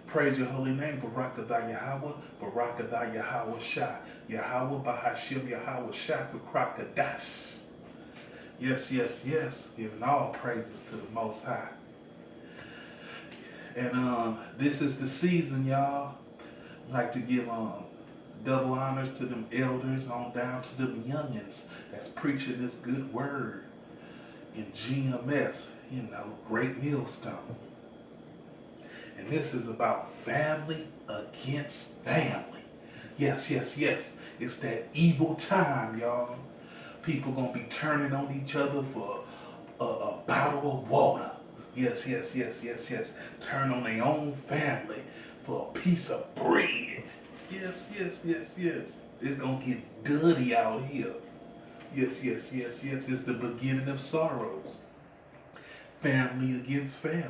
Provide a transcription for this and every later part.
Praise your holy name, Barakatha Yahweh, Barakatha Yahweh Shah, Yahweh Bahashim, Yahweh Shah, Yes, yes, yes. Giving all praises to the Most High. And this is the season, y'all. I'd like to give double honors to them elders on down to them youngins that's preaching this good word in GMS, Great Millstone. And this is about family against family. Yes, yes, yes. It's that evil time, y'all. People gonna be turning on each other for a bottle of water. Yes, yes, yes, yes, yes. Turn on their own family for a piece of bread. Yes, yes, yes, yes. It's gonna get dirty out here. Yes, yes, yes, yes. It's the beginning of sorrows. Family against family.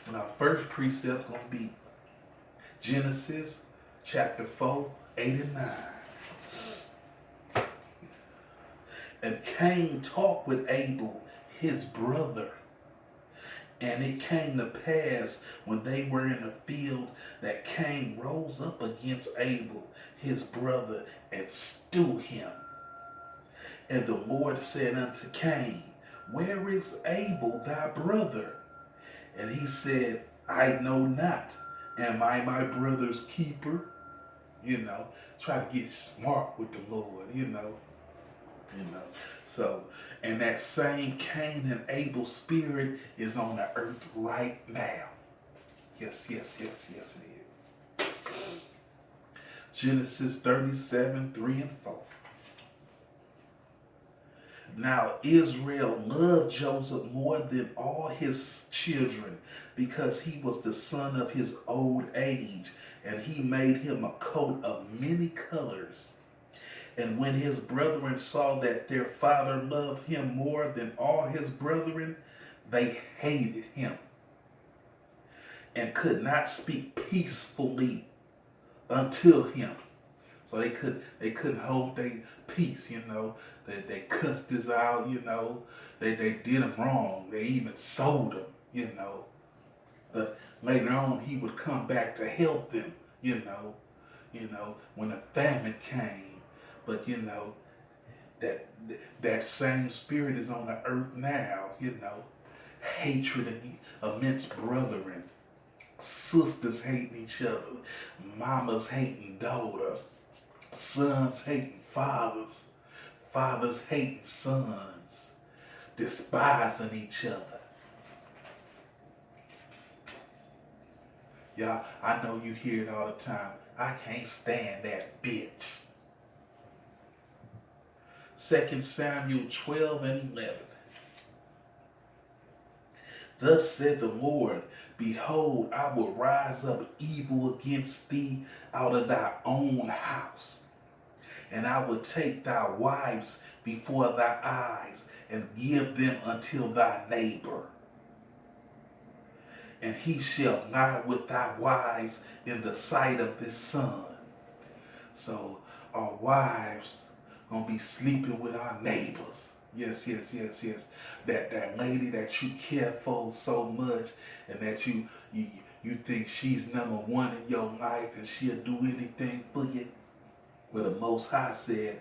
And our first precept gonna be Genesis chapter 4, 8 and 9. And Cain talked with Abel, his brother. And it came to pass when they were in the field that Cain rose up against Abel, his brother, and slew him. And the Lord said unto Cain, Where is Abel thy brother? And he said, I know not. Am I my brother's keeper? Try to get smart with the Lord. So, and that same Cain and Abel spirit is on the earth right now. Yes, yes, yes, yes, it is. Genesis 37, 3 and 4. Now Israel loved Joseph more than all his children, because he was the son of his old age, and he made him a coat of many colors. And when his brethren saw that their father loved him more than all his brethren, they hated him and could not speak peacefully until him. So they couldn't hold their peace, They cussed us out, They did him wrong. They even sold him, But later on he would come back to help them, when the famine came. But that same spirit is on the earth now, hatred amidst brethren, sisters hating each other, mamas hating daughters, sons hating fathers, fathers hating sons, despising each other. Y'all, I know you hear it all the time. I can't stand that bitch. 2 Samuel 12 and 11. Thus said the Lord, Behold, I will rise up evil against thee out of thy own house, and I will take thy wives before thy eyes, and give them unto thy neighbor. And he shall lie with thy wives in the sight of his son. So our wives gonna be sleeping with our neighbors. Yes, yes, yes, yes. That lady that you care for so much, and that you think she's number one in your life, and she'll do anything for you. Well, the Most High said,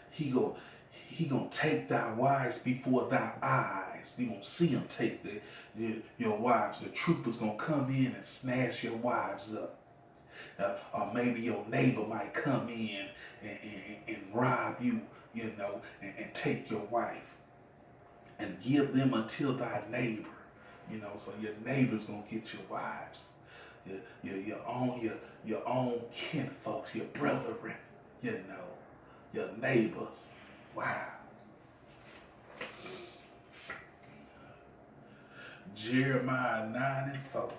He gonna take thy wives before thy eyes. You gonna see him take your wives. The troopers gonna come in and snatch your wives up. Or maybe your neighbor might come in and rob you, and take your wife and give them until thy neighbor, so your neighbor's gonna get your wives, your own kin folks, your brethren, your neighbors. Wow. Jeremiah 9 and 4.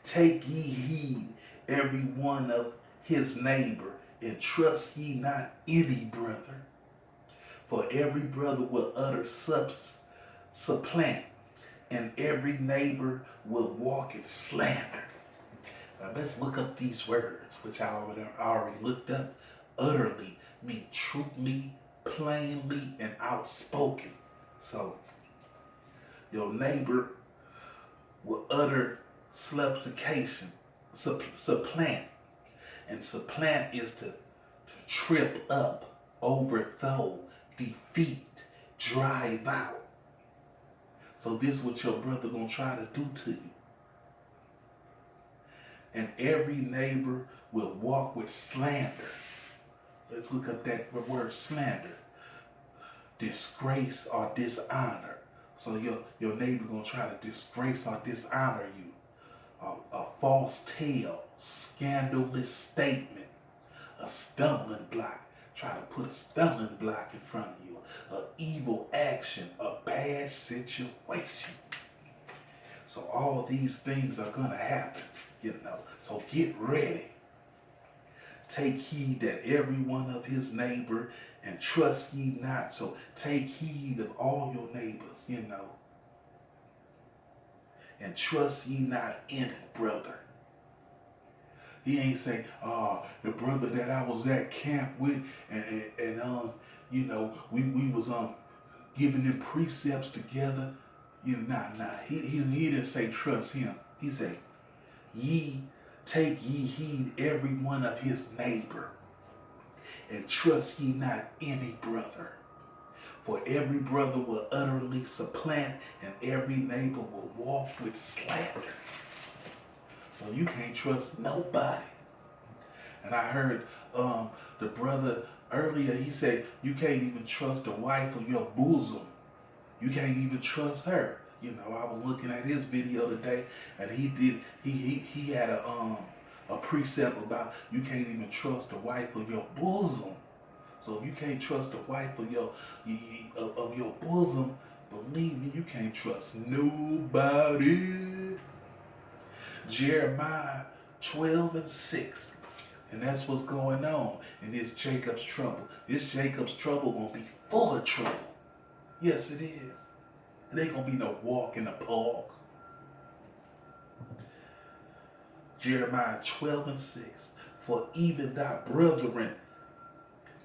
Take ye heed every one of his neighbor, and trust ye not any brother. For every brother will utter supplant, and every neighbor will walk in slander. Now let's look up these words, which I already looked up. Utterly mean truly plainly and outspoken. So your neighbor will utter supplication, supplant. And supplant is to trip up, overthrow, defeat, drive out. So this is what your brother gonna try to do to you. And every neighbor will walk with slander. Let's look up that word slander. Disgrace or dishonor. So your neighbor gonna try to disgrace or dishonor you. A false tale, scandalous statement, a stumbling block. Try to put a stumbling block in front of you. An evil action, a bad situation. So all these things are gonna happen, So get ready. Take heed that every one of his neighbor, and trust ye not. So take heed of all your neighbors, And trust ye not any brother. He ain't saying, the brother that I was at camp with, and we was giving them precepts together. Nah. He didn't say trust him. He said, take ye heed every one of his neighbor, and trust ye not any brother. For every brother will utterly supplant, and every neighbor will walk with slander. So you can't trust nobody. And I heard the brother earlier, he said, you can't even trust the wife of your bosom. You can't even trust her. I was looking at his video today, and he had a precept about you can't even trust the wife of your bosom. So if you can't trust the wife of your bosom, believe me, you can't trust nobody. Jeremiah 12:6. And that's what's going on in this Jacob's trouble. This Jacob's trouble gonna be full of trouble. Yes, it is. It ain't gonna be no walk in the park. Jeremiah 12:6. For even thy brethren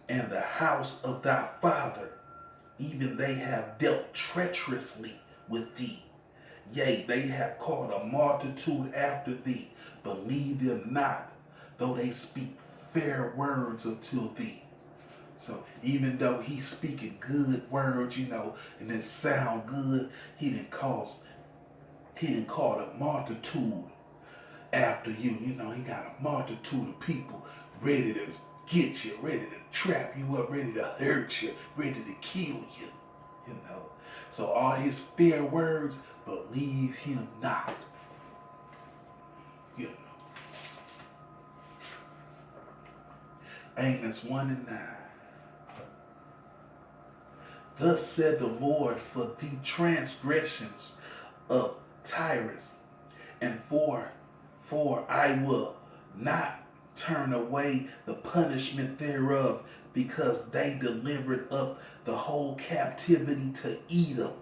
and the house of thy father, even they have dealt treacherously with thee. Yea, they have called a multitude after thee. Believe them not, though they speak fair words unto thee. So even though he's speaking good words, and it sound good, he didn't call a multitude after you. He got a multitude of people ready to get you, ready to trap you up, ready to hurt you, ready to kill you. So all his fair words, believe him not. Amos 1:9. Thus said the Lord, for the transgressions of Tyrus, and for I will not turn away the punishment thereof, because they delivered up the whole captivity to Edom.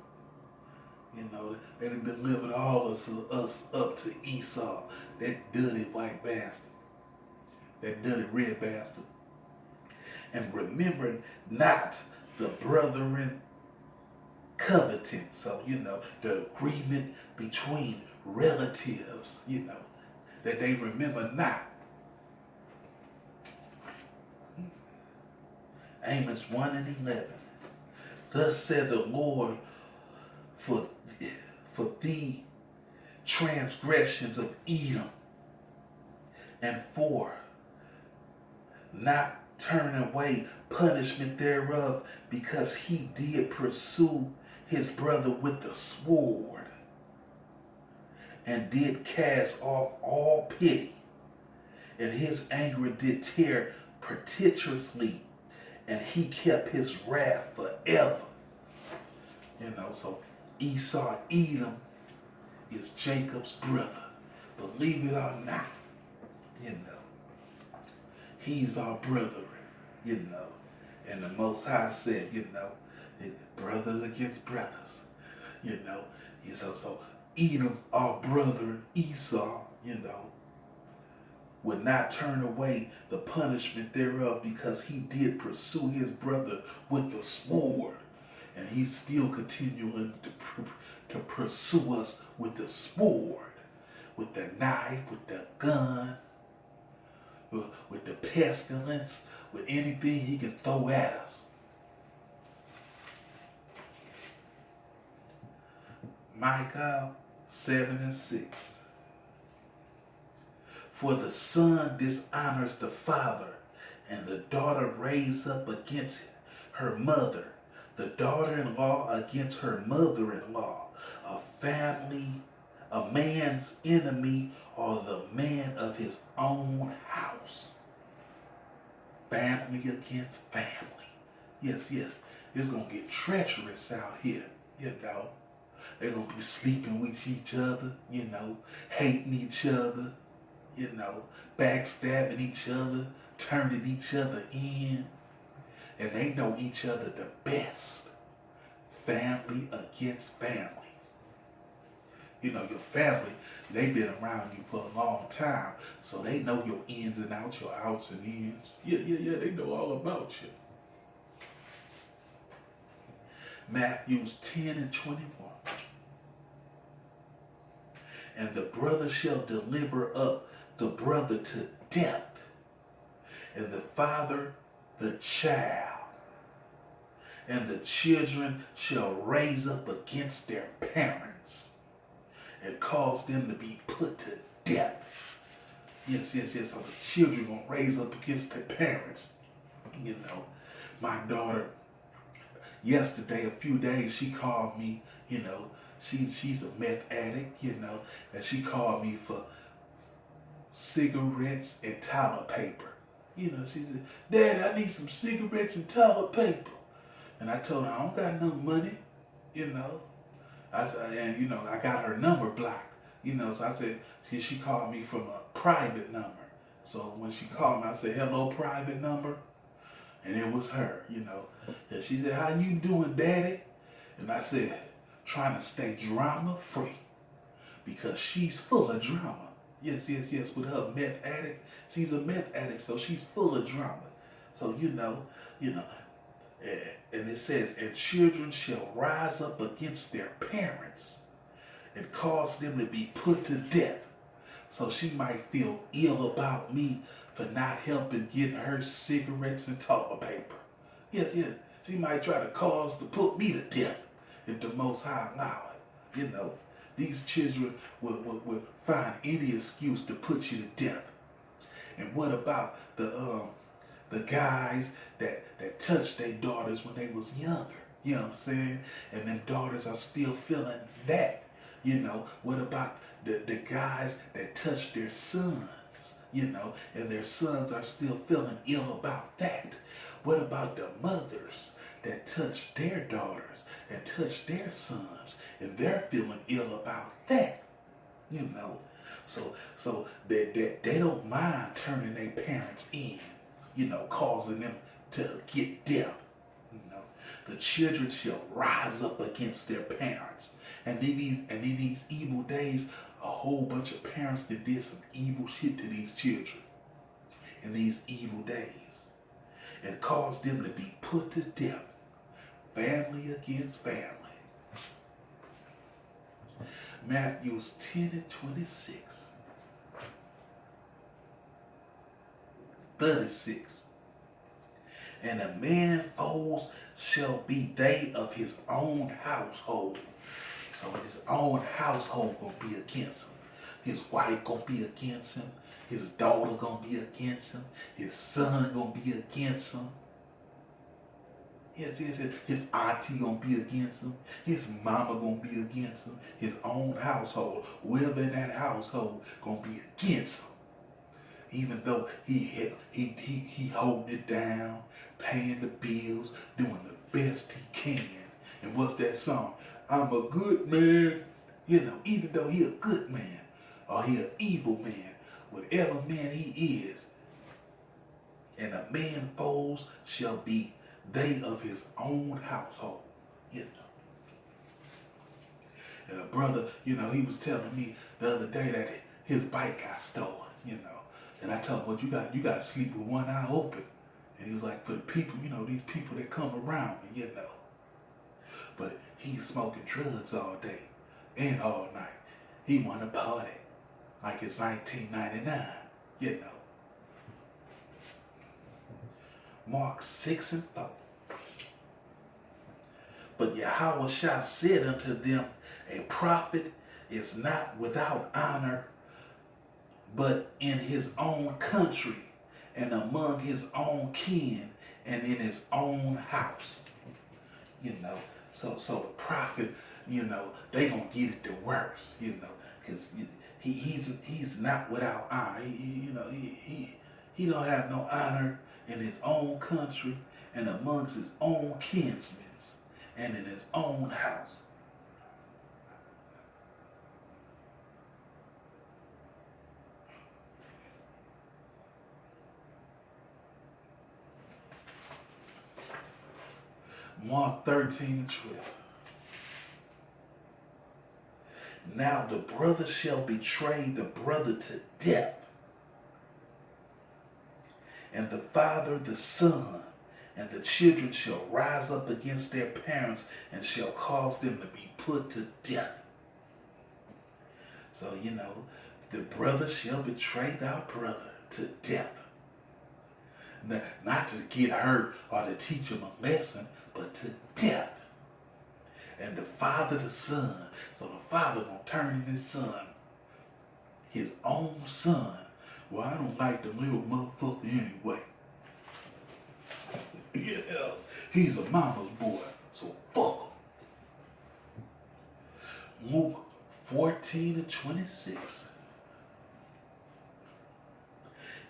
They delivered all of us up to Esau, that dirty white bastard, that dirty red bastard. And remember not the brethren coveting. So, the agreement between relatives, that they remember not. Amos 1:11. Thus said the Lord, for the transgressions of Edom, and for not turn away punishment thereof, because he did pursue his brother with the sword, and did cast off all pity, and his anger did tear perpetuously, and he kept his wrath forever. So Esau, Edom, is Jacob's brother. Believe it or not, he's our brother, And the Most High said, brothers against brothers, So Edom, our brother, Esau, would not turn away the punishment thereof, because he did pursue his brother with the sword. And he's still continuing to pursue us with the sword, with the knife, with the gun, with the pestilence, with anything he can throw at us. Micah 7:6. For the son dishonors the father, and the daughter raised up against her mother, the daughter-in-law against her mother-in-law. A man's enemy, or the man of his own house. Family against family. Yes, it's going to get treacherous out here, They're going to be sleeping with each other, hating each other, backstabbing each other, turning each other in. And they know each other the best. Family against family. Your family, they've been around you for a long time, so they know your ins and outs, your outs and ins. Yeah, they know all about you. Matthew 10:21. And the brother shall deliver up the brother to death, and the father the child. And the children shall raise up against their parents, and cause them to be put to death. Yes. So the children going to raise up against their parents. My daughter, yesterday, a few days, she called me, she's a meth addict, and she called me for cigarettes and toilet paper. She said, Dad, I need some cigarettes and toilet paper. And I told her, I don't got no money, I said, and I got her number blocked, so I said, she called me from a private number. So when she called me, I said, hello, private number. And it was her, And she said, how you doing, Daddy? And I said, trying to stay drama free, because she's full of drama. Yes, with her meth addict. She's a meth addict, so she's full of drama. So, and it says, and children shall rise up against their parents and cause them to be put to death. So she might feel ill about me for not helping get her cigarettes and toilet paper. Yes. She might try to put me to death if the Most High allow it. These children will find any excuse to put you to death. And what about the guys that touched their daughters when they was younger? You know what I'm saying? And them daughters are still feeling that. What about the guys that touched their sons? And their sons are still feeling ill about that. What about the mothers that touched their daughters and touched their sons, and they're feeling ill about that? So they don't mind turning their parents in, causing them to get death. The children shall rise up against their parents. And in these evil days, a whole bunch of parents that did some evil shit to these children in these evil days, and caused them to be put to death. Family against family. Matthew 10:26. 36. And a man's foes shall be they of his own household. So his own household gonna be against him. His wife gonna be against him. His daughter gonna be against him. His son gonna be against him. Yes. His auntie gonna be against him. His mama gonna be against him. His own household, whoever in that household, gonna be against him. Even though he holding it down, paying the bills, doing the best he can. And what's that song? I'm a good man. Even though he a good man, or he an evil man, whatever man he is. And a man's foes shall be they of his own household. And a brother, he was telling me the other day that his bike got stolen, And I told him, well, you got to sleep with one eye open. And he was like, for the people, these people that come around me, But he's smoking drugs all day and all night. He want to party like it's 1999, Mark 6:4. But Yahweh said unto them, a prophet is not without honor, but in his own country, and among his own kin, and in his own house. So the prophet, they gonna get it the worst, because he's not without honor. He don't have no honor in his own country and amongst his own kinsmen and in his own house. Mark 13:12. Now the brother shall betray the brother to death, and the father the son, and the children shall rise up against their parents and shall cause them to be put to death. So, the brother shall betray thy brother to death. Not to get hurt or to teach him a lesson, but to death. And the father the son. So the father gonna turn in his son, his own son. Well, I don't like the little motherfucker anyway. He's a mama's boy, so fuck him. Luke 14:26.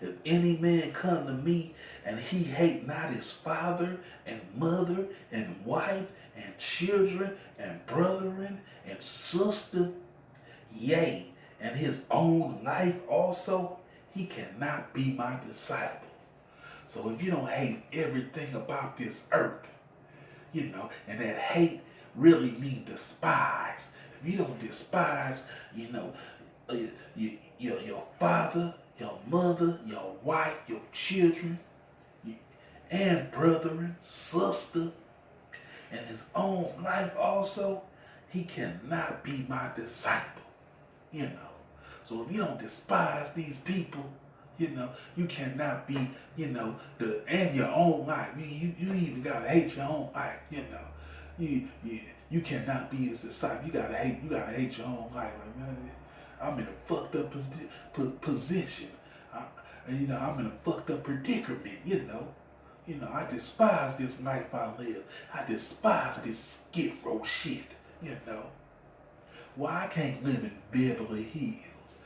If any man come to me and he hate not his father and mother and wife and children and brethren and sister, yea, and his own life also, he cannot be my disciple. So if you don't hate everything about this earth, and that hate really means despise. If you don't despise, your father, your mother, your wife, your children, and brethren, sister, and his own life also, he cannot be my disciple. So if you don't despise these people, you cannot be, and your own life. You even gotta hate your own life, You cannot be his disciple. You gotta hate your own life. Like, man, I'm in a fucked up position. I'm in a fucked up predicament, I despise this life I live. I despise this skid row shit, Why I can't live in Beverly Hills,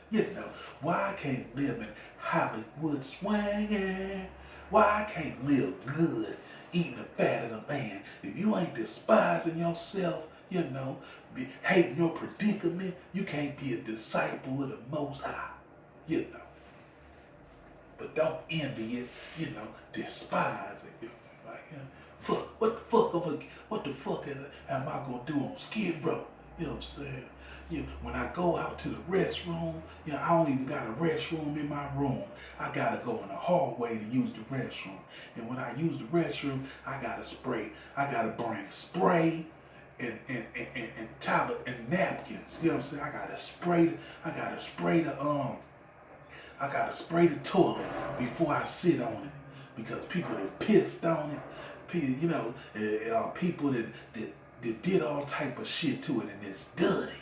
Why I can't live in Hollywood swinging? Why I can't live good, eating the fat of the land? If you ain't despising yourself, hating your predicament, you can't be a disciple of the Most High, But don't envy it, despise it. Fuck, what the fuck am I gonna do on Skid Row? You know what I'm saying? When I go out to the restroom, I don't even got a restroom in my room. I gotta go in the hallway to use the restroom. And when I use the restroom, I gotta bring spray and towel and napkins. You know what I'm saying? I gotta spray the toilet before I sit on it, because people that pissed on it, people that did all type of shit to it, and it's dirty.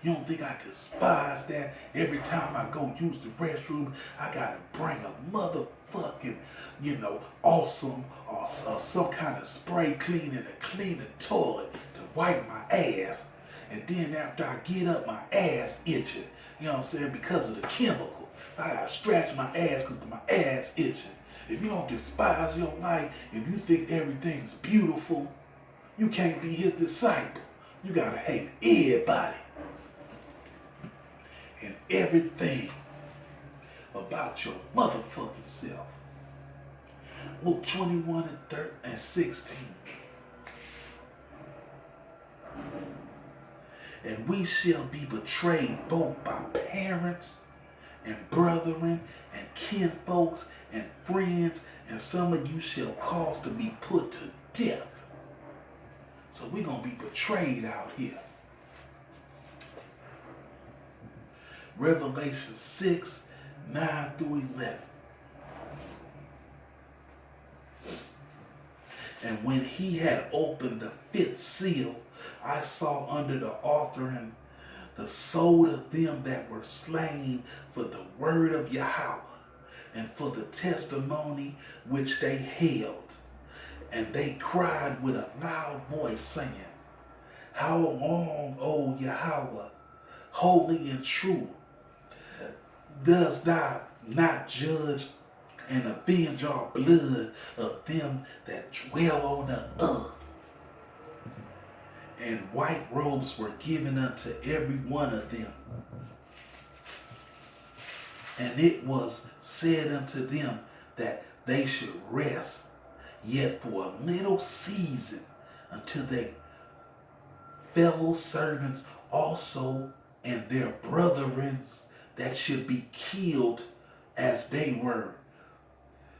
You don't think I despise that? Every time I go use the restroom, I gotta bring a motherfucking, awesome or some kind of spray cleaner to clean the toilet, to wipe my ass. And then after I get up, my ass itching. You know what I'm saying? Because of the chemical. I gotta scratch my ass because my ass itching. If you don't despise your life, if you think everything's beautiful, you can't be his disciple. You gotta hate everybody and everything about your motherfucking self. Luke 21:16. And we shall be betrayed both by parents and brethren and kinfolks and friends, and some of you shall cause to be put to death. So we're going to be betrayed out here. Revelation 6, 9 through 11. And when he had opened the fifth seal, I saw under the altar the soul of them that were slain for the word of Yahweh and for the testimony which they held. And they cried with a loud voice, saying, How long, O Yahweh, holy and true, dost thou not judge and avenge our blood of them that dwell on the earth? And white robes were given unto every one of them. And it was said unto them that they should rest yet for a little season, until they fellow servants also and their brethren that should be killed as they were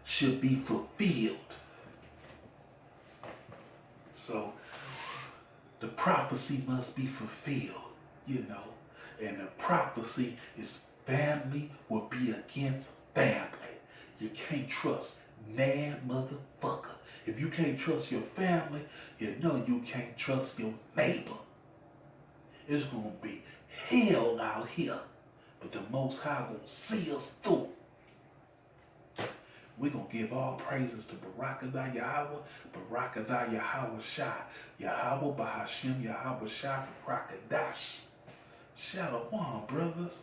should be fulfilled. So the prophecy must be fulfilled, and the prophecy is family will be against family. You can't trust nan motherfucker. If you can't trust your family, you know you can't trust your neighbor. It's going to be hell out here, but the Most High going to see us through. We're going to give all praises to Barakadah Yahweh, Barakadah Yahweh Shai, Yahweh Bahashim, Yahweh Shai, Rakadash. Shalom, brothers.